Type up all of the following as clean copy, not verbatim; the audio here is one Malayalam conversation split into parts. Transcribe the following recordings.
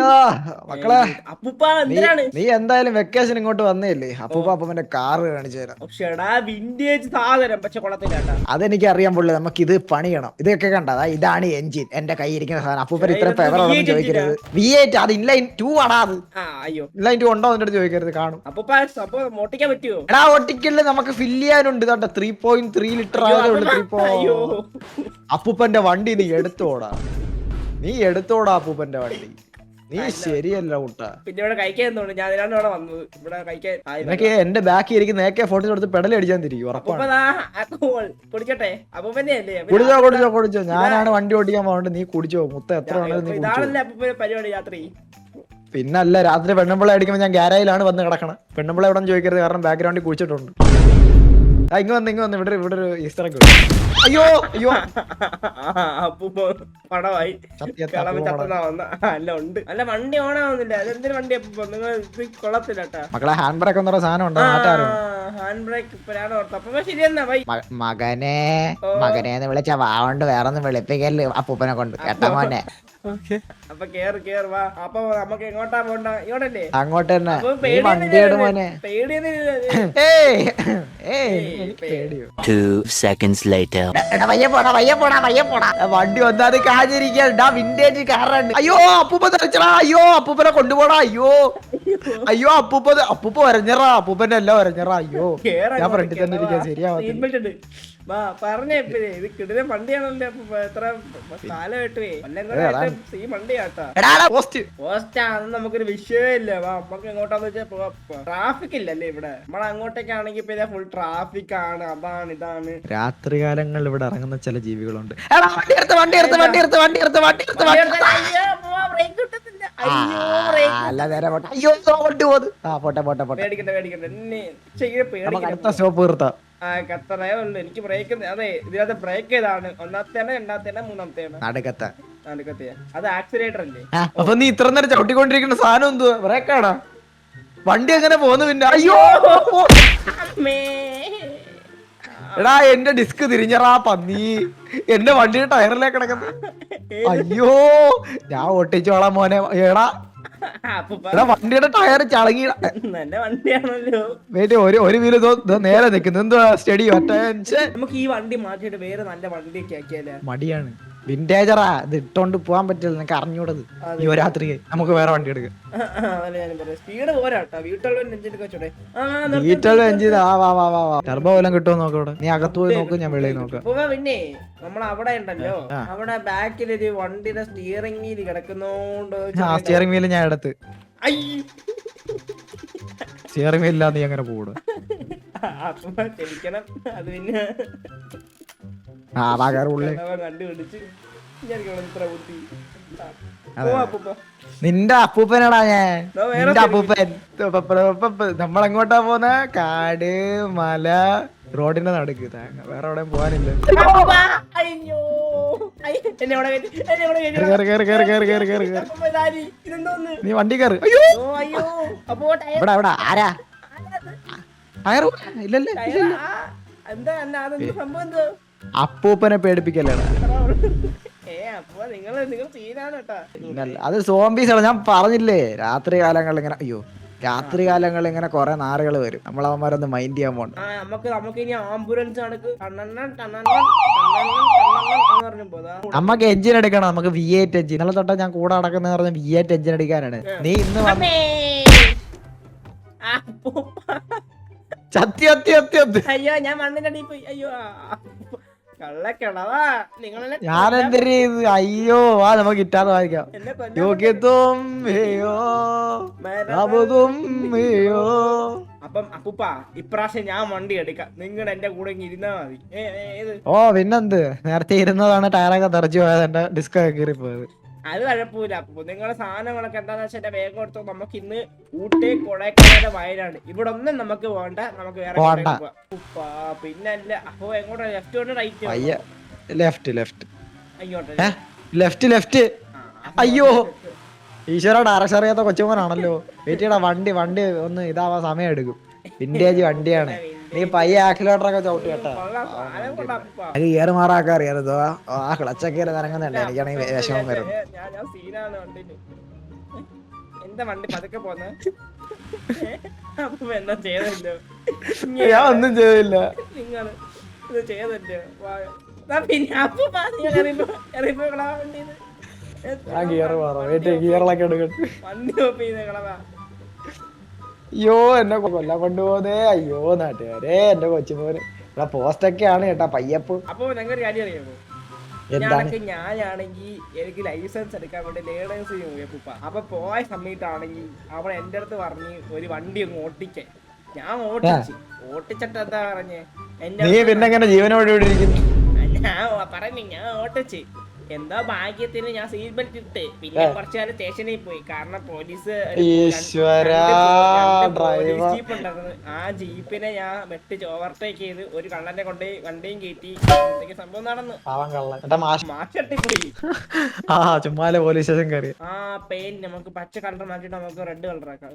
അയ്യോ മക്കളെ, അപ്പൂപ്പ നീ എന്തിനാണ്? നീ എന്തായാലും വെക്കേഷൻ ഇങ്ങോട്ട് വന്നേല്ലേ, അപ്പൂപ്പ അപ്പൂപ്പന്റെ കാറ് കാണിച്ചു തരാം. പക്ഷേടാ വിന്റേജ് സാധനം, പക്ഷെ കൊള്ളത്തില്ലാട്ടാ. അതെനിക്ക് അറിയാൻ പുള്ളി, നമുക്ക് ഇത് പണിയണം. ഇതൊക്കെ കണ്ടതാ, ഇതാണ് എഞ്ചിൻ. എന്റെ കൈ ഇരിക്കുന്ന സാധനം. അപ്പൂപ്പൻ ഇത്ര ഇതെന്ത് പെവർ ഉള്ളതെന്ന് V8 എഞ്ചിനാ? ചോദിക്കരുത്. V8 അത് ഇൻലൈൻ 2 ആടാ. അത് അയ്യോ ഇൻലൈൻ 2 ഉണ്ടോ എന്റെ അടുത്ത് ചോദിക്കരുത്, കാണും. അപ്പൂപ്പ സംഭവം മോട്ടിക്കാൻ പറ്റുമോ? എടാ ഒട്ടിക്കല് നമുക്ക് ഫില്ല് ചെയ്യാനുണ്ട്. ഇതാ 3.3 ലിറ്റർ അയ്യോ ആയതേ ഉള്ളൂ. അപ്പൂപ്പ, അയ്യോ അപ്പൂപ്പന്റെ വണ്ടി നീ എടുത്തോടാ, അപ്പൂപ്പന്റെ വണ്ടി. നീ ശരിയല്ല കൂട്ടാ. പിന്നെ ഇവിടെ കഴിക്കാൻ എന്തോണ്ട്? ഞാൻ അതിനാണ് ഇവിടെ വന്നത്. ഇവിടെ കഴിക്കാൻ നിനക്ക് എന്റെ ബാക്കി ഇരിക്കുന്ന AK-40 കൊടുത്ത് പെടൽ അടിച്ചാൻ തിരിക്കും, ഉറപ്പാണ്. കുടിക്കട്ടെ. അപ്പൂപ്പന്റെ അല്ലേ? കുടിച്ചോ. ഞാനാണ് വണ്ടി ഓടിക്കാൻ പോകുന്നത്, നീ കുടിച്ചോ. എത്ര വേണേലും നീ കുടിച്ചോ. ഇതാണല്ലേ അപ്പൂപ്പന്റെ പരിപാടി രാത്രി? പിന്നല്ല, രാത്രി പെണ്ണുമ്പിള അടിക്കുമ്പോൾ ഞാൻ ഗാരയിലാണ് വന്ന് കിടക്കണം. പെണ്ണുമ്പിള എവിടെ ചോദിക്കരുത്, കാരണം ബാക്ക്ഗ്രൗണ്ടിൽ കുടിച്ചിട്ടുണ്ട്. ഇങ്ങ് വന്ന് ഇവിടെ ഒരു ഈസ്റ്റർ ഒക്കെ. അയ്യോ അയ്യോ അപ്പൂപ്പ പടമായി അല്ല ഉണ്ട്. അല്ല വണ്ടി ഓണാവുന്നില്ല. അതെന്തൊരു വണ്ടി അപ്പൂപ്പ? നിങ്ങൾ ഇത് കൊള്ളത്തില്ല കേട്ടാ. മക്കളെ ഹാൻഡ് ബ്രേക്ക് എന്നൊരു സാധനം ഉണ്ടോ? ഹാൻഡ് ബ്രേക്ക് ഇപ്പഴാണ് ഓർത്തത്. അപ്പൊ ശരിയെന്നാ ബൈ. മകനെ വിളിച്ച വാവണ്ട് വേറൊന്നും വിളിപ്പിക്കല് അപ്പൂപ്പനെ കൊണ്ട്, കേട്ടാ മോനെ. അപ്പൊ കേറ് വാ. അപ്പൊ നമുക്ക് എങ്ങോട്ടാ പോണ്ട? ഇങ്ങോട്ടല്ലേ? അങ്ങോട്ട് തന്നെ. വണ്ടിയുടെ മോനെ. വണ്ടി വന്നാത് കാഞ്ഞിരിക്കാ. വിന്റേജ് കാറാണ്. അയ്യോ അപ്പൂപ്പ തെറിച്ചടാ. അയ്യോ അപ്പൂപ്പനെ കൊണ്ടുപോടാ. അയ്യോ അപ്പൂപ്പ വരഞ്ഞറാ. അപ്പൂപ്പന്റെ എല്ലാം വരഞ്ഞറാ. അയ്യോ ഞാൻ ഫ്രണ്ടിൽ തന്നെ ഇരിക്കാൻ ശരിയാവത്തില്ല. വാ പറഞ്ഞേ, ഇത് കിടില വണ്ടിയാണല്ലോ. എത്ര കാലമായിട്ട് ഈ വണ്ടിയാട്ടാ. പോസ്റ്റാന്ന് നമുക്കൊരു വിഷയമേ ഇല്ല. വാ നമുക്ക് എങ്ങോട്ടാന്ന് വെച്ചാ ട്രാഫിക് ഇല്ലല്ലേ ഇവിടെ. നമ്മളെ അങ്ങോട്ടേക്കാണെങ്കിൽ പിന്നെ ഫുൾ ട്രാഫിക് ആണ്. അതാണ് ഇതാണ്. രാത്രികാലങ്ങളിൽ ഇവിടെ ഇറങ്ങുന്ന ചില ജീവികളുണ്ട്. എനിക്ക് ബ്രേക്ക്, അതെ ഇതിനകത്ത് ബ്രേക്ക് ഏതാണ്? ഒന്നാമത്തെ, രണ്ടാമത്തെ, മൂന്നാമത്തെ? നടുക്കത്തെ. അത് ആക്സിലേറ്റർ അല്ലേ? അപ്പൊ നീ ഇത്ര നേരം ചവിട്ടിക്കൊണ്ടിരിക്കുന്ന സാധനം എന്തുവാ? ബ്രേക്കാണോ? വണ്ടി എങ്ങനെ പോന്നു പിന്നെ? അയ്യോ എടാ എന്റെ ഡിസ്ക് തിരിഞ്ഞറാ പന്നി. എന്റെ വണ്ടിയുടെ ടയറിലേക്ക് കിടക്കുന്നത്. അയ്യോ ഞാൻ ഒട്ടിച്ചോളാം മോനെ. എടാ വണ്ടിയുടെ ടയർ ചളങ്ങി. നല്ല വണ്ടിയാണല്ലോ. ഒരു വീല് നേരെ നിൽക്കുന്നു. എന്തുവാ സ്റ്റഡി? നമുക്ക് ഈ വണ്ടി മാറ്റിയിട്ട് വേറെ നല്ല വണ്ടിയൊക്കെ ആക്കിയാലേ? മടിയാണ്. വിന്റേജറാ, ഇത് ഇട്ടോണ്ട് പോവാൻ പറ്റില്ല. നിനക്ക് അറിഞ്ഞൂടത്. ഈ രാത്രി നമുക്ക് വേറെ വണ്ടി എടുക്കാം. സ്പീഡ് പോരാട്ടോ. ടർബോ വല്ലതും കിട്ടുമോ നോക്കവിടെ. നീ അകത്ത് പോയി നോക്കും, ഞാൻ വെളിയിൽ നോക്കാം. പിന്നെ നമ്മൾ അവിടെ ഉണ്ടല്ലോ, അവിടെ ബാക്കിലൊരു വണ്ടിയുടെ സ്റ്റിയറിംഗ് വീല് കിടക്കുന്നോണ്ട്. സ്റ്റിയറിംഗ് വീല് ഞാൻ എടുത്ത്. സ്റ്റിയറിംഗ് വീലില്ലാ നീ അങ്ങനെ പോകൂടെ? ക്ഷമിക്കണം. അത് പിന്നെ കണ്ടുപിടിച്ച് നിന്റെ അപ്പൂപ്പനാടാ ഞാൻ. നിന്റെ അപ്പൂപ്പൻ. നമ്മളെങ്ങോട്ടാ പോന്ന? കാട്, മല, റോഡിന്റെ നടുക്ക്. വേറെ എവിടെയും പോവാനില്ല. നീ വണ്ടി കയറി. ഇവിടെ ആരാ? ഇല്ലല്ലേ. അപ്പൂപ്പനെ പേടിപ്പിക്കല്ലേടാ. അത് സോംബീസ് ആണ്. ഞാൻ പറഞ്ഞില്ലേ രാത്രി കാലങ്ങളിൽ ഇങ്ങനെ. രാത്രി കാലങ്ങളിൽ ഇങ്ങനെ കൊറേ നാറുകൾ വരും. നമ്മളവന്മാരൊന്ന് മൈൻഡ് ചെയ്യാൻ പോണ്ട. നമുക്ക് എഞ്ചിൻ എടുക്കണം. നമുക്ക് V8 എഞ്ചിൻ. ഇന്നലെ തൊട്ടാ ഞാൻ കൂടെ നടക്കുന്ന പറഞ്ഞ V8 എഞ്ചിൻ എടുക്കാനാണ്. നീ ഇന്ന് അയ്യോ ഞാൻ മണ്ണിന്റെ അടിയിൽ പോയി. അയ്യോ ഞാനെന്തര്? അയ്യോ വാ നമുക്ക് ഇറ്റാതെ വായിക്കാം. അപ്പം അപ്പൂപ്പ ഇപ്രാവശ്യം ഞാൻ വണ്ടി എടുക്കാം. നിങ്ങൾ എന്റെ കൂടെ ഇരുന്നാ മതി. പിന്നെന്ത്, നേരത്തെ ഇരുന്നതാണ് ടയറൊക്കെ തെറിച്ചു പോയത്. എന്റെ ഡിസ്ക് ഒക്കെ കീറി പോയത്. അത് കുഴപ്പമില്ല. അപ്പൊ നിങ്ങളുടെ സാധനങ്ങളൊക്കെ എന്താന്ന് വെച്ചാൽ വേഗം എടുത്തോ. നമുക്ക് ഇന്ന് ഊട്ടി കൊടൈക്കനാലിന്റെ വയനാട് ഇവിടെ ഒന്നും നമുക്ക് പോകണ്ട. നമുക്ക് വേറെ പിന്നല്ല. അപ്പൊ എങ്ങോട്ടാ? ലെഫ്റ്റ് കൊണ്ട് റൈറ്റ്? ലെഫ്റ്റ്. അയ്യോ ഈശ്വര ഡയറക്ഷൻ അറിയാത്ത കൊച്ചുമോനാണല്ലോ. വെയിറ്റ് വണ്ടി ഒന്ന് ഇതാവാൻ സമയം എടുക്കും. വിന്റേജ് വണ്ടിയാണ്. നീ പയ്യെ ആക്സിലേറ്റർ ഒക്കെ ചവിട്ടി കേട്ടാ. അത് ഗിയർ മാറാക്കാൻ അറിയാതോ? ക്ലച്ചൊക്കെ നനങ്ങുന്നുണ്ട്. എനിക്കാണെങ്കിൽ വിഷമം വരും. എന്താ വണ്ടി പതുക്കെ പോന്ന് അപ്പൊ എന്താ ചെയ്തല്ലോ ഞാൻ ഒന്നും ചെയ്തില്ല. നിങ്ങൾ ഇത് ചെയ്തല്ലോ പിന്നെ അപ്പൊ വണ്ടിന്ന് ഞാൻ ഗിയർ മാറാം. ഗിയറിലൊക്കെ എടുക്കട്ടെ. വണ്ടി ഓഫ് ചെയ്ത് കളവാ. അയ്യോ എന്നെ കൊല്ലാൻ കൊണ്ടുപോകുന്നേ. അയ്യോ നാട്ടുകാരെ, എന്റെ കൊച്ചുമോന് ഇവിടെ പോസ്റ്റൊക്കെയാണ് കേട്ടാ പയ്യപ്പ്. അപ്പൊ ഞങ്ങൾ കാര്യം അറിയാമോ, ഞാനാണെങ്കിൽ എനിക്ക് ലൈസൻസ് എടുക്കാൻ വേണ്ടി ലേണേഴ്സ് പോയപ്പ അപ്പൊ പോയ സമയത്താണെങ്കിൽ അവൾ എന്റെ അടുത്ത് പറഞ്ഞ് ഒരു വണ്ടി ഒന്ന് ഓട്ടിക്കാൻ. ഞാൻ ഓട്ടിച്ചിട്ട് എന്താ പറഞ്ഞേ, പിന്നെ എങ്ങനെ ജീവനോട് ഞാൻ പറഞ്ഞു ഞാൻ ഓട്ടിച്ച്. എന്തോ ഭാഗ്യത്തിന് ഞാൻ സീറ്റ് ബെൽറ്റ് ഇട്ട്. പിന്നെ കുറച്ചു കാലം സ്റ്റേഷനിൽ പോയി. കാരണം പോലീസ് ജീപ്പ് ഉണ്ടായിരുന്നു. ആ ജീപ്പിനെ ഞാൻ വെട്ടിച്ച് ഓവർടേക്ക് ചെയ്ത് ഒരു കള്ളനെ കൊണ്ട് വണ്ടിയും കയറ്റി സംഭവം നടന്നു. മാച്ചട്ടിപ്പോയി. ചുമ്മാലെ പോലീസ് സ്റ്റേഷൻ കയറി. ആ പെയിന്റ് നമുക്ക് പച്ച കളർ മാറ്റിട്ട് നമുക്ക് റെഡ് കളർ ആക്കാം.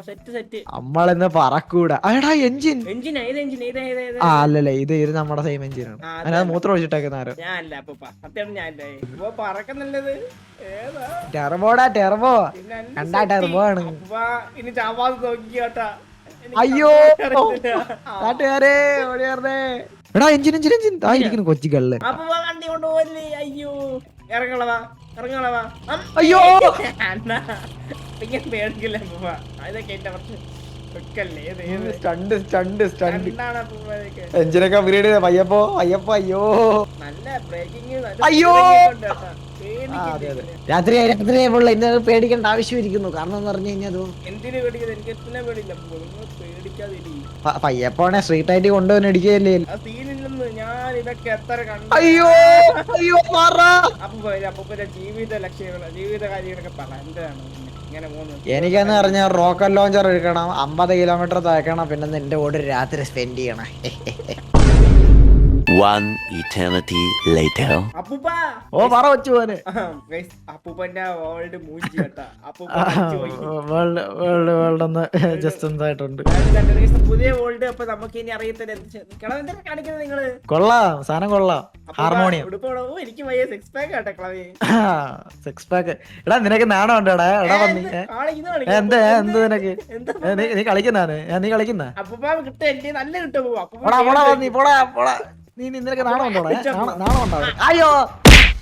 സെറ്റ് നമ്മളെന്ന് പറക്കൂടാ. എഞ്ചിൻ എഞ്ചിൻ ഏത് എഞ്ചിൻ അല്ലല്ലേ, ഇത് നമ്മുടെ സെയിം എഞ്ചിനാണ്. അതിനകത്ത് മൂത്രം ഒഴിച്ചിട്ടേക്കുന്ന ആരോ. ഞാനല്ല അപ്പൂപ്പ, സത്യം ഞാനല്ലേ. ഇപ്പൊ പറക്കുന്നുള്ളത് ടെർബോടാ, ടെർബോ കണ്ടാ ടെർബോ ആണ്. ഇനി ചാവാതെ നോക്കി കേട്ടാ. അയ്യോ നാട്ടുകാരെ ഓടിയാർന്നേ. എടാ എഞ്ചിൻ എഞ്ചിൻ എഞ്ചിൻ തായിരിക്കുന്നു കൊച്ചി കള്ളൻ. അപ്പൊ വണ്ടി കൊണ്ടുപോകല്ലേ. അയ്യോ ഇറങ്ങളവാ ഇറങ്ങളവാ. അയ്യോ ഇങ്ങനെ പേടിക്കില്ല അപ്പൂപ്പ. അതൊക്കെ എന്റെ കുറച്ച് എഞ്ചിനൊക്കെ അപ്ഗ്രേഡ് ചെയ്ത പയ്യപ്പോ അയ്യപ്പോ. അയ്യോ നല്ല ബ്രേക്കിംഗ്. അയ്യോ രാത്രി രാത്രിയായപ്പോൾ ഇന്ന് പേടിക്കേണ്ട ആവശ്യമിരിക്കുന്നു. കാരണം എന്ന് പറഞ്ഞു കഴിഞ്ഞാൽ എന്തിനു പേടിക്കുന്നത്, എനിക്ക് എത്ര പേടിയില്ല. പേടിക്കാതിരി പയ്യപ്പോണെ സ്ട്രീറ്റ് ആയിട്ട് കൊണ്ടുപോകാൻ അടിക്കുകയല്ലേ. സീനില്ലെന്ന് ഞാൻ ഇതൊക്കെ എത്ര കണ്ടു. അയ്യോ അയ്യോ അപ്പൊ ജീവിത ലക്ഷ്യങ്ങള് ജീവിത കാര്യങ്ങളൊക്കെ പറയാൻ എനിക്കെന്ന് പറഞ്ഞ റോക്കറ്റ് ലോഞ്ചർ എടുക്കണം, 50 കിലോമീറ്റർ തയ്ക്കണം, പിന്നെ നിന്റെ കൂടെ രാത്രി സ്പെൻഡ് ചെയ്യണം. One eternity later. ഓ പറ വെച്ചു പോനെ. അപ്പൂപ്പന്റെ ഓൾഡ് മൂഞ്ചി കേട്ടാ. ജസ്റ്റ് എന്തായിട്ടുണ്ട് പുതിയ ഓൾഡ്. അപ്പൊ നമുക്ക് ഇനി അറിയത്തില്ല കാണിക്കുന്നത് നിങ്ങള്. കൊള്ളാം സാധനം കൊള്ളാം. ഹാർമോണിയം എനിക്ക് വയ്യ. സിക്സ് പാക്ക് കേട്ടെ കളവേ. Six pack. എടാ നിനക്ക് നാണം ഉണ്ടോടാ? എടാ വന്നി എന്ത് എന്ത് നിനക്ക് നീ കളിക്കുന്നാണ്? നീ കളിക്കുന്ന അപ്പൂപ്പ കിട്ടും. എന്റെ നല്ല കിട്ടും. നീ നിനക്ക് നാണം ഉണ്ടോടാ? നാണം ഉണ്ടാവും. അയ്യോ